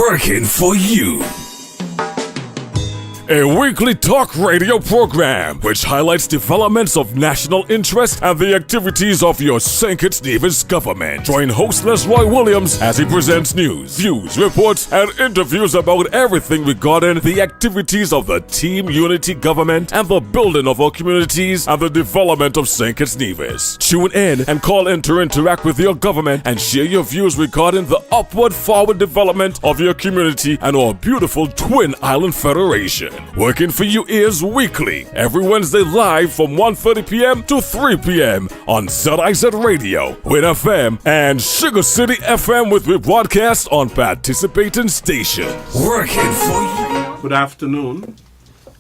working for you. A weekly talk radio program which highlights developments of national interest and the activities of your St. Kitts Nevis government. Join host Roy Williams as he presents news, views, reports, and interviews about everything regarding the activities of the Team Unity government and the building of our communities and the development of St. Kitts Nevis. Tune in and call in to interact with your government and share your views regarding the upward forward development of your community and our beautiful Twin Island Federation. Working for You is weekly, every Wednesday live from 1:30 p.m. to 3 p.m. on ZIZ Radio, Win FM, and Sugar City FM with rebroadcast on participating stations. Working for You. Good afternoon,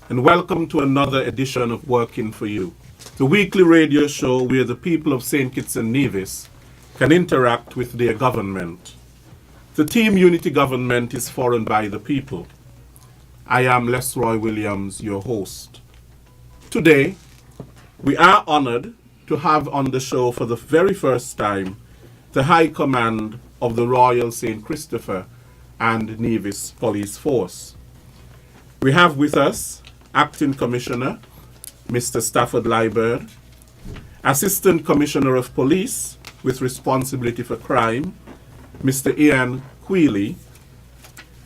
and welcome to another edition of Working for You, the weekly radio show where the people of St. Kitts and Nevis can interact with their government. The Team Unity government is for and by the people. I am Roy Williams, your host. Today, we are honored to have on the show for the very first time the High Command of the Royal St. Christopher and Nevis Police Force. We have with us Acting Commissioner, Mr. Stafford Liburd, Assistant Commissioner of Police with responsibility for crime, Mr. Ian Quealy,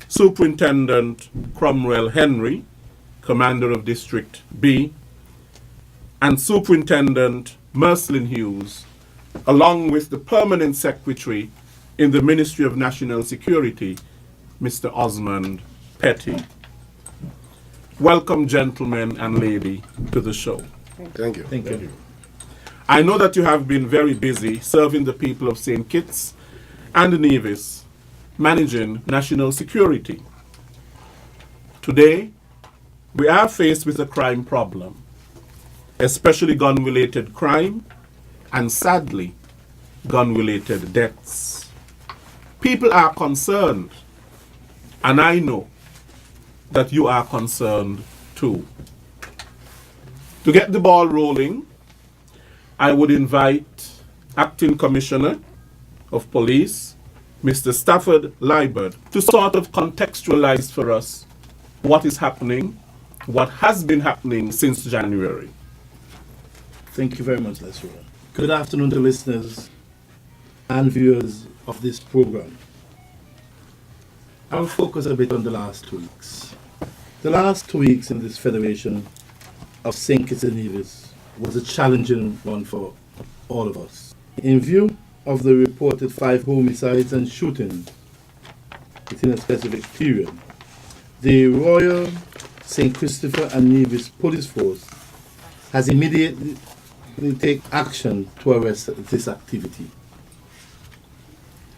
Superintendent Cromwell Henry, Commander of District B, and Superintendent Mercelin Hughes, along with the Permanent Secretary in the Ministry of National Security, Mr. Osmond Petty. Welcome, gentlemen and lady, to the show. Thank you. Thank you. I know that you have been very busy serving the people of St. Kitts and Nevis, managing national security. Today, we are faced with a crime problem, especially gun-related crime and, sadly, gun-related deaths. People are concerned, and I know that you are concerned too. To get the ball rolling, I would invite Acting Commissioner of Police, Mr. Stafford Liburd, to sort of contextualize for us what is happening, what has been happening since January. Thank you very much, Leslie. Good afternoon to listeners and viewers of this program. I will focus a bit on the last 2 weeks. The last 2 weeks in this Federation of St. Kitts and Nevis was a challenging one for all of us. In view of the reported 5 homicides and shootings within a specific period, the Royal St. Christopher and Nevis Police Force has immediately taken action to arrest this activity.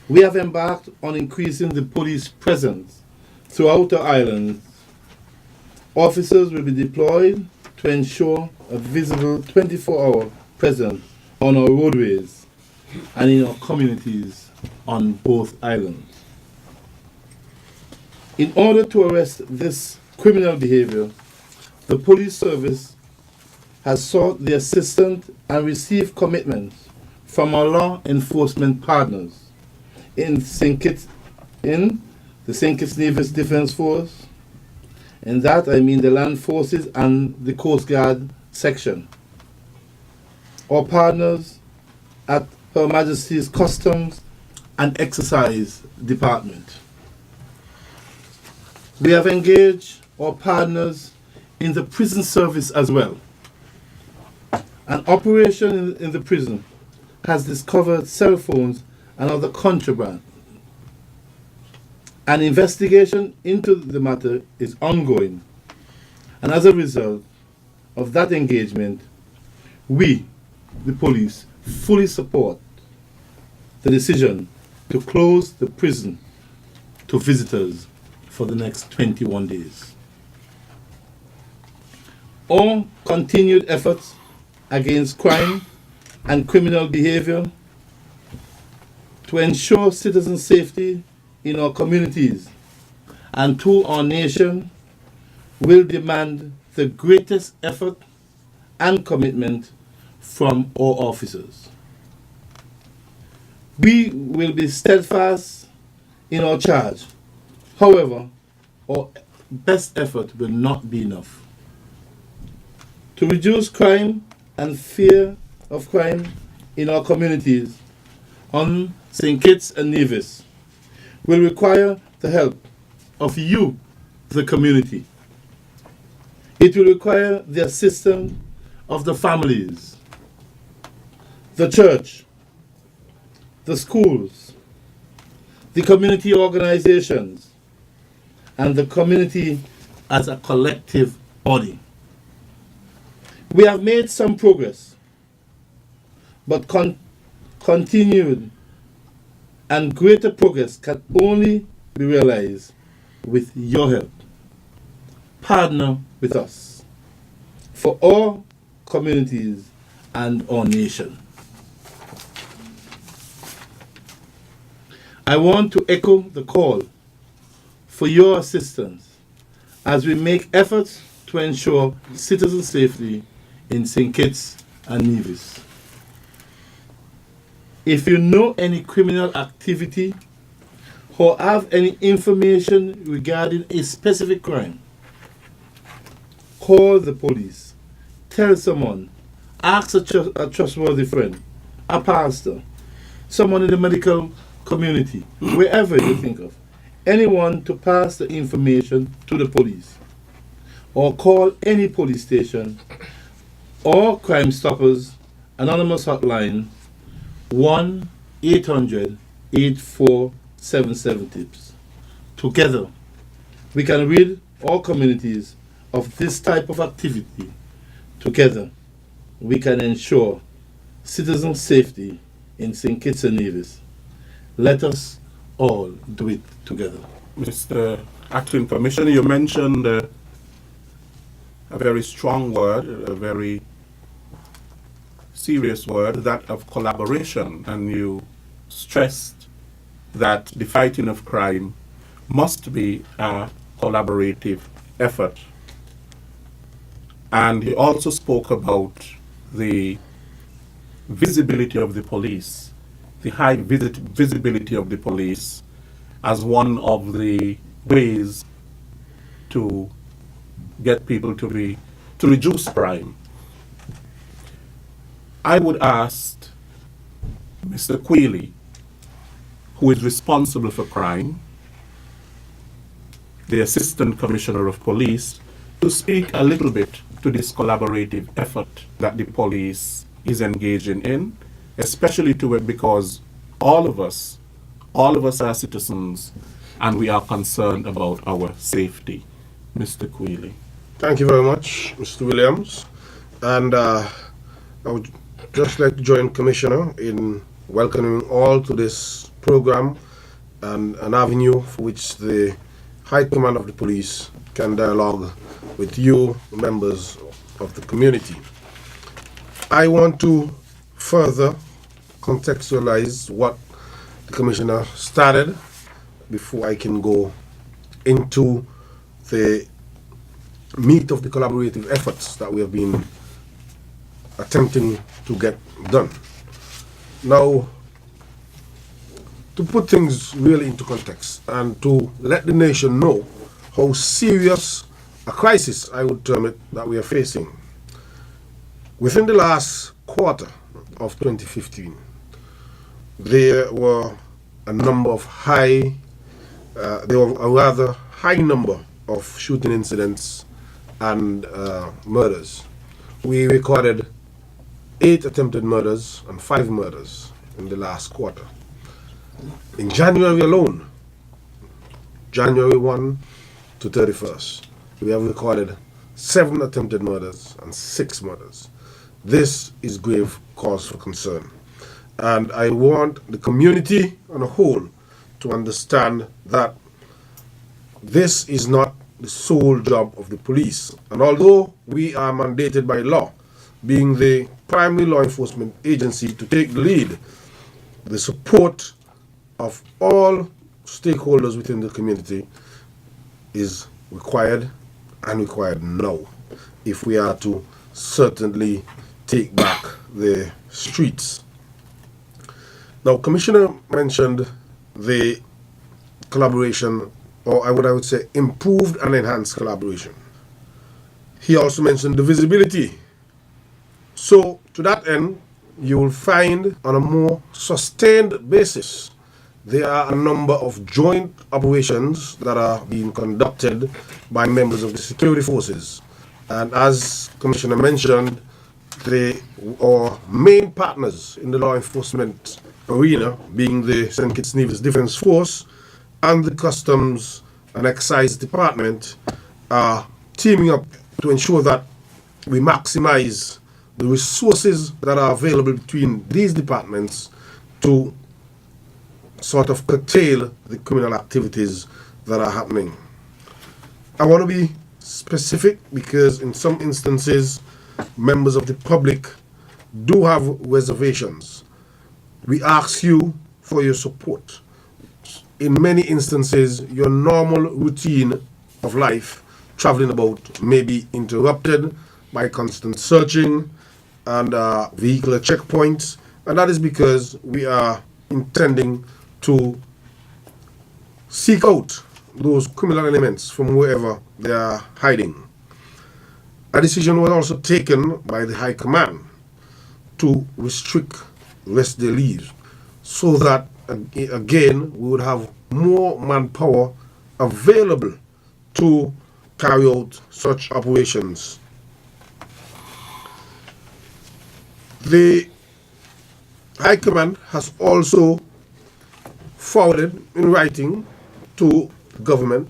We have embarked on increasing the police presence throughout the island. Officers will be deployed to ensure a visible 24-hour presence on our roadways and in our communities on both islands. In order to arrest this criminal behavior, the police service has sought the assistance and received commitments from our law enforcement partners in the St. Kitts Nevis Defense Force, and that I mean the Land Forces and the Coast Guard section. Our partners at Her Majesty's Customs and Excise Department. We have engaged our partners in the prison service as well. An operation in the prison has discovered cell phones and other contraband. An investigation into the matter is ongoing, and as a result of that engagement, we, the police, fully support the decision to close the prison to visitors for the next 21 days. All continued efforts against crime and criminal behavior to ensure citizen safety in our communities and to our nation will demand the greatest effort and commitment from our officers. We will be steadfast in our charge However, our best effort will not be enough. To reduce crime and fear of crime in our communities on St. Kitts and Nevis will require the help of you, the community. It will require the assistance of the families, the church, the schools, the community organizations, and the community as a collective body. We have made some progress, but continued and greater progress can only be realized with your help. Partner with us for our communities and our nation. I want to echo the call for your assistance as we make efforts to ensure citizen safety in St. Kitts and Nevis. If you know any criminal activity or have any information regarding a specific crime, call the police, tell someone, ask a trustworthy friend, a pastor, someone in the medical community, wherever you think of, anyone to pass the information to the police, or call any police station or Crime Stoppers anonymous hotline 1-800-8477-TIPS. Together, we can rid our communities of this type of activity. Together, we can ensure citizen safety in St. Kitts and Nevis. Let us all do it together. Mr. Acting Commissioner, you mentioned a very strong word, a very serious word, that of collaboration, and you stressed that the fighting of crime must be a collaborative effort. And you also spoke about the visibility of the police, the high visibility of the police as one of the ways to get people to reduce crime. I would ask Mr. Quealy, who is responsible for crime, the Assistant Commissioner of Police, to speak a little bit to this collaborative effort that the police is engaging in, especially to it because all of us are citizens and we are concerned about our safety. Mr. Quealy. Thank you very much, Mr. Williams. And I would just like to join Commissioner in welcoming all to this program and an avenue for which the High Command of the Police can dialogue with you, members of the community. I want to further contextualize what the Commissioner started before I can go into the meat of the collaborative efforts that we have been attempting to get done. Now, to put things really into context and to let the nation know how serious a crisis, I would term it, that we are facing. Within the last quarter of 2015, there were a rather high number of shooting incidents and murders. We recorded 8 attempted murders and 5 murders in the last quarter. In January alone, January 1 to 31st, we have recorded 7 attempted murders and 6 murders. This is grave cause for concern. And I want the community on a whole to understand that this is not the sole job of the police. And although we are mandated by law, being the primary law enforcement agency, to take the lead, the support of all stakeholders within the community is required, and required now, if we are to certainly take back the streets. Now, Commissioner mentioned the collaboration or I would say improved and enhanced collaboration. He also mentioned the visibility. So to that end, you will find on a more sustained basis, there are a number of joint operations that are being conducted by members of the security forces. And as Commissioner mentioned, they are main partners in the law enforcement arena, being the St. Kitts Nevis Defense Force and the Customs and Excise Department, are teaming up to ensure that we maximize the resources that are available between these departments to sort of curtail the criminal activities that are happening. I want to be specific because in some instances, members of the public do have reservations. We ask you for your support. In many instances, your normal routine of life, traveling about, may be interrupted by constant searching and vehicular checkpoints, and that is because we are intending to seek out those criminal elements from wherever they are hiding. A decision was also taken by the High Command to restrict rest day leave so that, again, we would have more manpower available to carry out such operations. The High Command has also forwarded in writing to government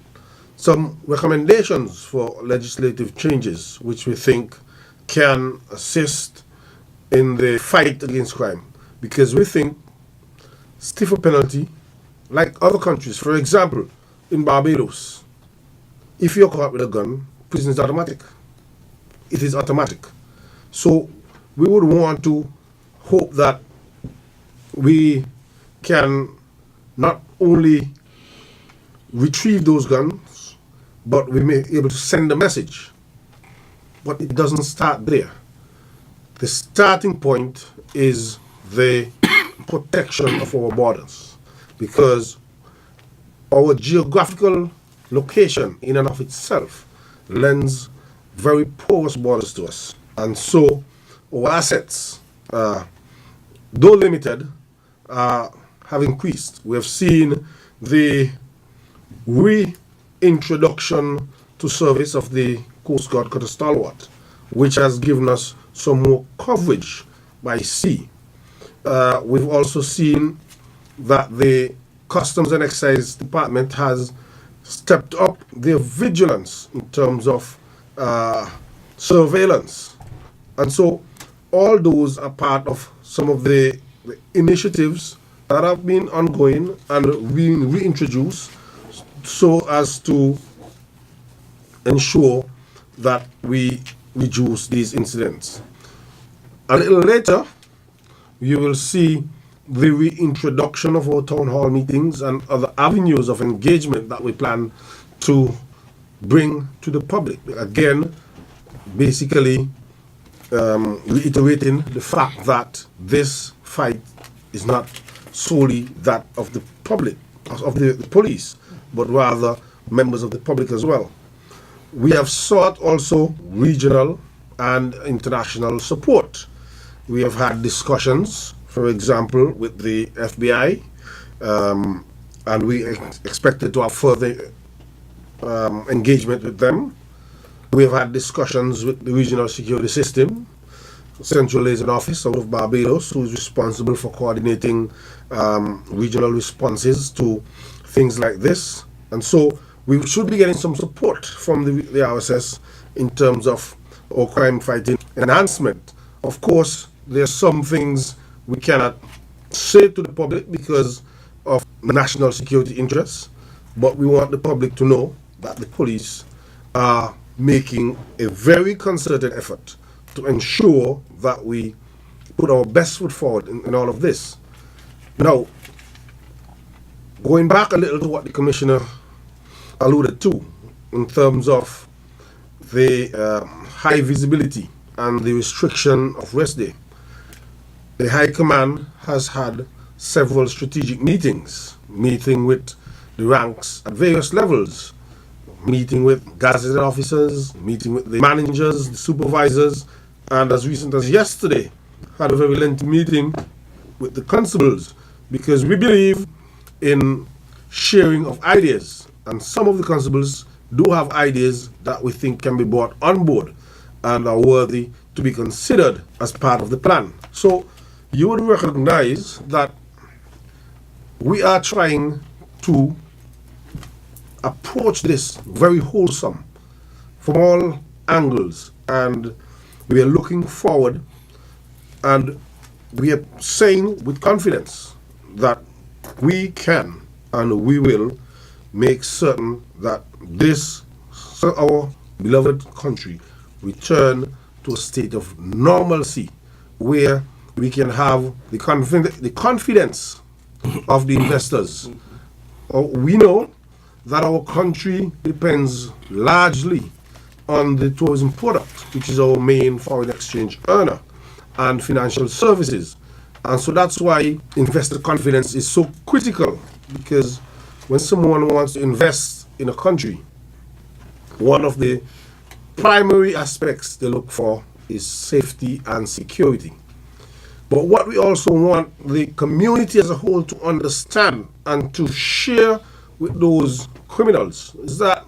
some recommendations for legislative changes which we think can assist in the fight against crime, because we think stiffer penalty, like other countries. For example, in Barbados, if you're caught with a gun, prison is automatic. It is automatic. So we would want to hope that we can not only retrieve those guns, but we may be able to send a message. But it doesn't start there. The starting point is the protection of our borders, because our geographical location in and of itself lends very porous borders to us. And so our assets, though limited, have increased. We have seen the reintroduction to service of the Coast Guard Cutter Stalwart, which has given us some more coverage by sea. We've also seen that the Customs and Excise Department has stepped up their vigilance in terms of surveillance. And so all those are part of some of the initiatives that have been ongoing and being reintroduced so as to ensure that we reduce these incidents. A little later, you will see the reintroduction of our town hall meetings and other avenues of engagement that we plan to bring to the public. Again, basically reiterating the fact that this fight is not solely that of the public, of the police, but rather members of the public as well. We have sought also regional and international support. We have had discussions, for example, with the FBI, and we expected to have further engagement with them. We have had discussions with the regional security system, Central Liaison Office out of Barbados, who is responsible for coordinating regional responses to things like this. And so we should be getting some support from the RSS in terms of our crime fighting enhancement. Of course, there are some things we cannot say to the public because of national security interests, but we want the public to know that the police are making a very concerted effort to ensure that we put our best foot forward in all of this. Now, going back a little to what the Commissioner alluded to in terms of the high visibility and the restriction of rest day, the High Command has had several strategic meetings, meeting with the ranks at various levels, meeting with gazetted officers, meeting with the managers, the supervisors, and as recent as yesterday, had a very lengthy meeting with the constables, because we believe in sharing of ideas, and some of the constables do have ideas that we think can be brought on board and are worthy to be considered as part of the plan. So you would recognize that we are trying to approach this very wholesome from all angles, and we are looking forward, and we are saying with confidence that we can and we will make certain that this, our beloved country, return to a state of normalcy where we can have the confidence of the investors. We know that our country depends largely on the tourism product, which is our main foreign exchange earner, and financial services. And so that's why investor confidence is so critical, because when someone wants to invest in a country, one of the primary aspects they look for is safety and security. But what we also want the community as a whole to understand and to share with those criminals is that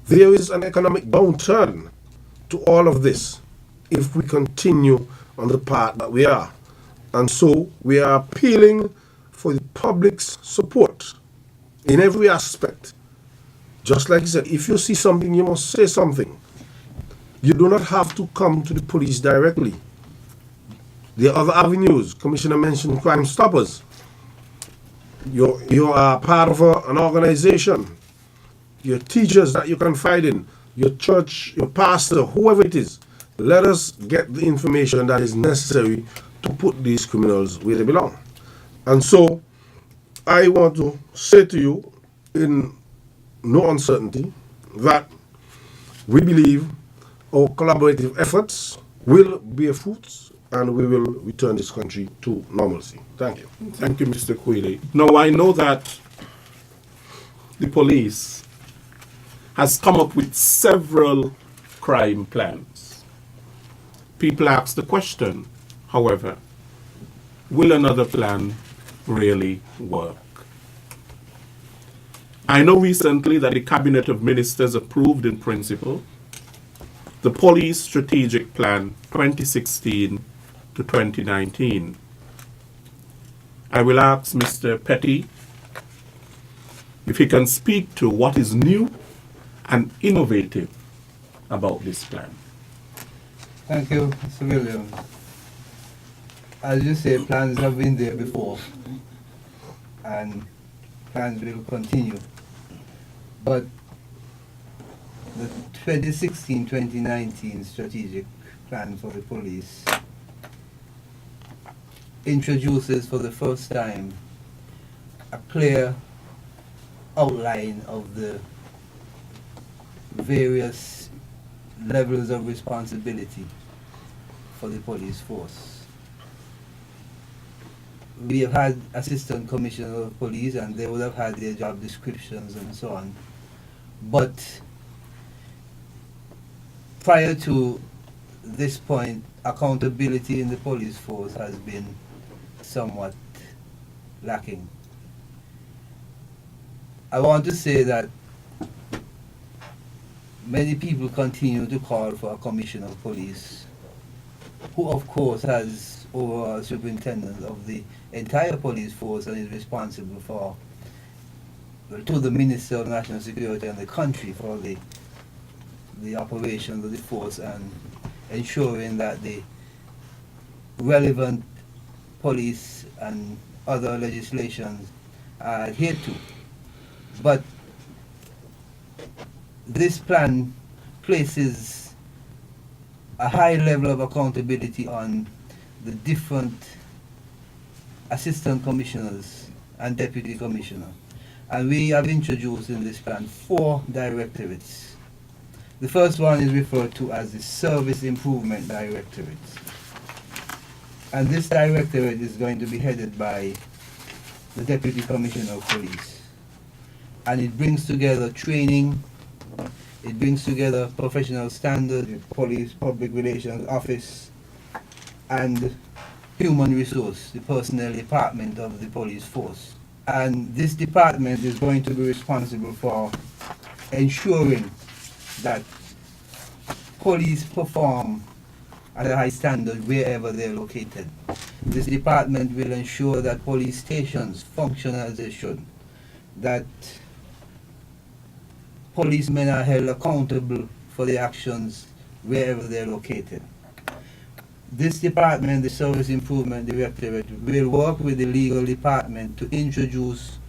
there is an economic downturn to all of this if we continue on the path that we are. And so we are appealing for the public's support in every aspect. Just like you said, if you see something, you must say something. You do not have to come to the police directly. There are other avenues. Commissioner mentioned Crime Stoppers. You are part of an organization. Your teachers that you confide in, your church, your pastor, whoever it is. Let us get the information that is necessary to put these criminals where they belong. And so I want to say to you in no uncertainty that we believe our collaborative efforts will bear fruits and we will return this country to normalcy. Thank you. Thank you, Mr. Quilly. Now, I know that the police has come up with several crime plans. People ask the question, however, will another plan really work? I know recently that the Cabinet of Ministers approved in principle the Police Strategic Plan 2016 to 2019. I will ask Mr. Petty if he can speak to what is new and innovative about this plan. Thank you, Mr. Williams. As you say, plans have been there before, and plans will continue. But the 2016-2019 strategic plan for the police introduces for the first time a clear outline of the various levels of responsibility for the police force. We have had assistant commissioners of police, and they would have had their job descriptions and so on. But prior to this point, accountability in the police force has been somewhat lacking. I want to say that many people continue to call for a commissioner of police, who of course has overall superintendence of the entire police force and is responsible for, to the Minister of National Security and the country, for the operations of the force and ensuring that the relevant police and other legislations are adhered to. But this plan places a high level of accountability on the different assistant commissioners and deputy commissioner. And we have introduced in this plan 4 directorates. The first one is referred to as the Service Improvement Directorate. And this directorate is going to be headed by the Deputy Commissioner of Police. and it brings together training, it brings together professional standards, the police public relations office, and human resource, the personnel department of the police force. And this department is going to be responsible for ensuring that police perform at a high standard wherever they're located. This department will ensure that police stations function as they should, that policemen are held accountable for their actions wherever they're located. This department, the Service Improvement Directorate, will work with the legal department to introduce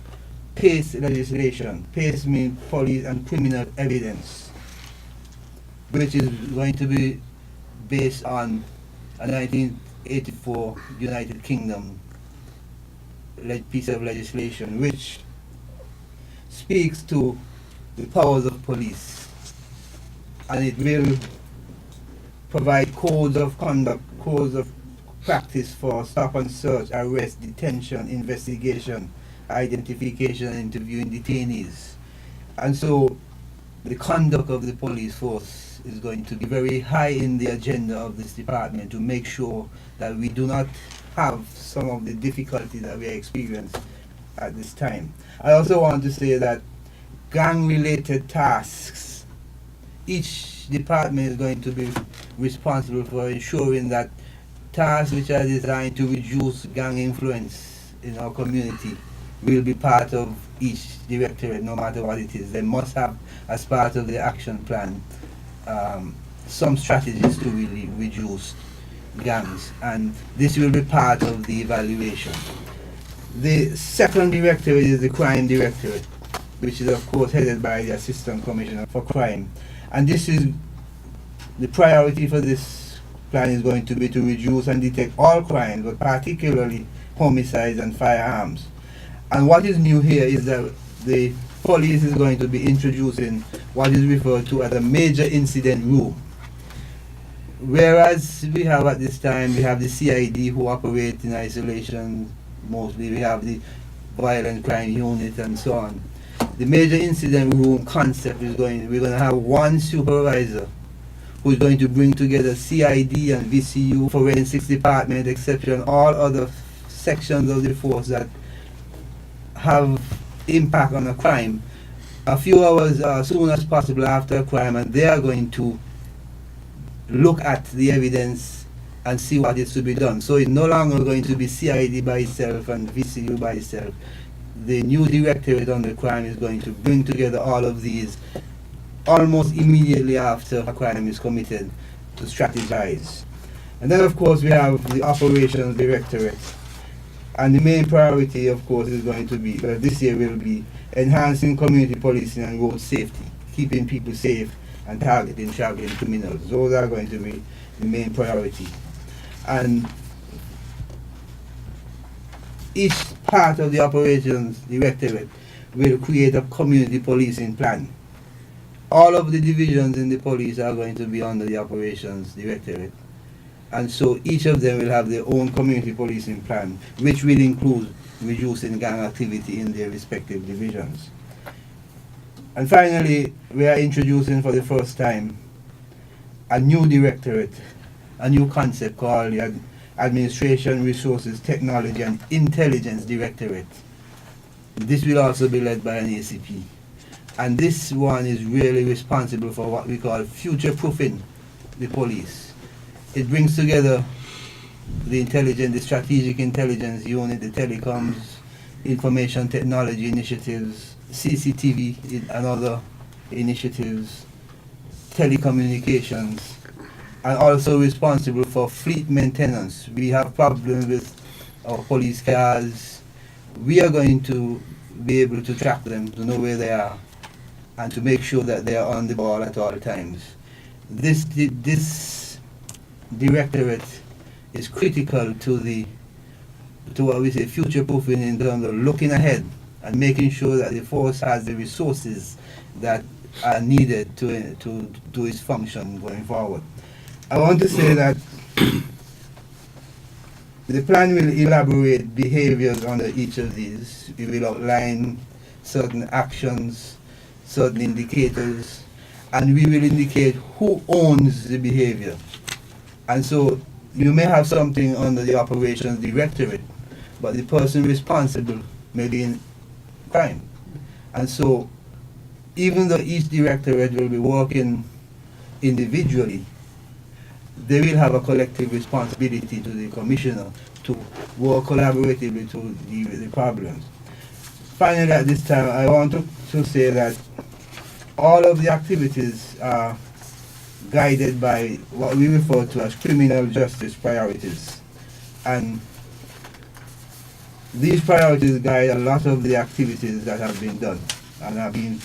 PACE legislation. PACE means police and criminal evidence, which is going to be based on a 1984 United Kingdom piece of legislation which speaks to the powers of police, and it will provide codes of conduct, codes of practice for stop and search, arrest, detention, investigation, identification, and interviewing detainees. And so the conduct of the police force is going to be very high in the agenda of this department to make sure that we do not have some of the difficulties that we experience at this time. I also want to say that gang-related tasks, each department is going to be responsible for ensuring that tasks which are designed to reduce gang influence in our community will be part of each directorate, no matter what it is. They must have, as part of the action plan, some strategies to really reduce gangs, and this will be part of the evaluation. The second directorate is the Crime Directorate, which is of course headed by the Assistant Commissioner for Crime. And this is, the priority for this plan is going to be to reduce and detect all crimes, but particularly homicides and firearms. And what is new here is that the police is going to be introducing what is referred to as a major incident room. Whereas we have at this time, we have the CID who operate in isolation mostly, we have the violent crime unit and so on. The major incident room concept is we're going to have one supervisor who's going to bring together CID and VCU, forensics department, exception, all other sections of the force that have impact on a crime a few hours as soon as possible after a crime, and they are going to look at the evidence and see what is to be done. So it's no longer going to be CID by itself and VCU by itself. The new directorate on the crime is going to bring together all of these almost immediately after a crime is committed to strategize. And then of course we have the Operations Directorate. And the main priority of course is going to be, this year will be enhancing community policing and road safety, keeping people safe and targeting traveling criminals. Those are going to be the main priority. And each part of the Operations Directorate will create a community policing plan. All of the divisions in the police are going to be under the Operations Directorate. And so each of them will have their own community policing plan, which will include reducing gang activity in their respective divisions. And finally, we are introducing for the first time a new directorate, a new concept called the Administration, Resources, Technology and Intelligence Directorate. This will also be led by an ACP. And this one is really responsible for what we call future-proofing the police. It brings together the intelligence, the strategic intelligence unit, the telecoms, information technology initiatives, CCTV and other initiatives, telecommunications, and also responsible for fleet maintenance. We have problems with our police cars. We are going to be able to track them, to know where they are, and to make sure that they are on the ball at all times. This directorate is critical to what we say future-proofing, in terms of looking ahead and making sure that the force has the resources that are needed to do its function going forward. I want to say that the plan will elaborate behaviors under each of these. It will outline certain actions, certain indicators, and we will indicate who owns the behavior. And so you may have something under the operations directorate, but the person responsible may be in crime. And so even though each directorate will be working individually, they will have a collective responsibility to the commissioner to work collaboratively to deal with the problems. Finally, at this time, I want to say that all of the activities are guided by what we refer to as criminal justice priorities. And these priorities guide a lot of the activities that have been done and have been,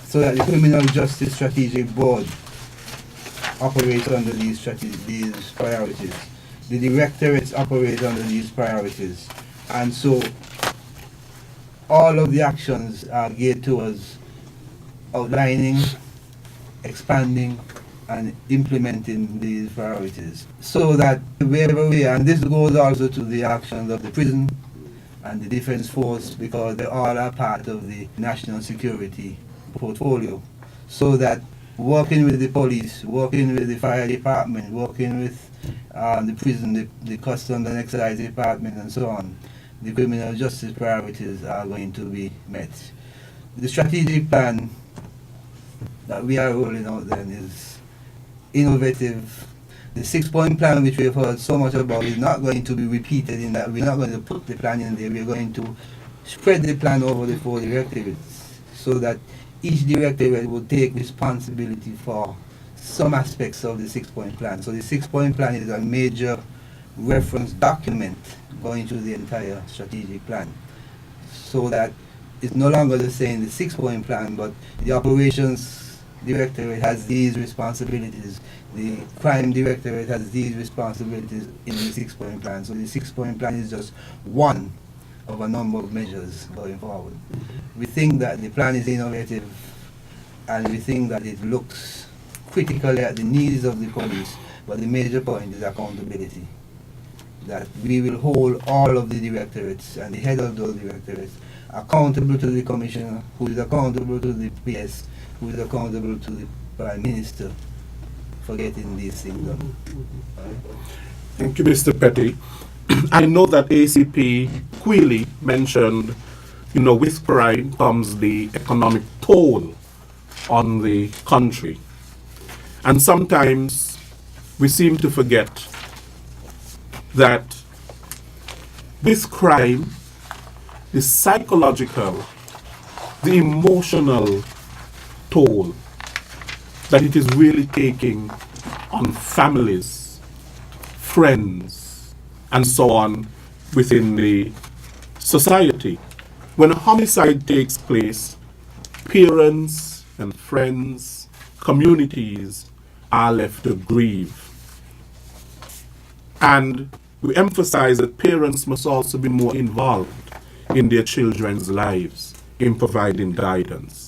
so that the Criminal Justice Strategic Board operates under these priorities. The directorates operate under these priorities. And so all of the actions are geared towards outlining, expanding, and implementing these priorities. So that wherever we are, and this goes also to the actions of the prison and the defense force, because they all are part of the national security portfolio. So that working with the police, working with the fire department, working with the prison, the customs and excise department, and so on, the criminal justice priorities are going to be met. The strategic plan that we are rolling out then is innovative. The 6-point plan, which we've heard so much about, is not going to be repeated in that we're not going to put the plan in there. We're going to spread the plan over the 4 directorates so that each directorate will take responsibility for some aspects of the 6-point plan. So the 6-point plan is a major reference document going through the entire strategic plan, so that it's no longer the same, the 6-point plan, but the operations directorate has these responsibilities, the crime directorate has these responsibilities in the 6-point plan. So the 6-point plan is just one of a number of measures going forward. We think that the plan is innovative, and we think that it looks critically at the needs of the police, but the major point is accountability. That we will hold all of the directorates and the head of those directorates accountable to the commissioner, who is accountable to the PS, who is accountable to the Prime Minister for getting these things done. Thank you, Mr. Petty. I know that ACP Quealy mentioned, with crime comes the economic toll on the country. And sometimes we seem to forget that this crime, the psychological, the emotional toll that it is really taking on families, friends, and so on within the society. When a homicide takes place, parents and friends, communities are left to grieve. And we emphasize that parents must also be more involved in their children's lives in providing guidance.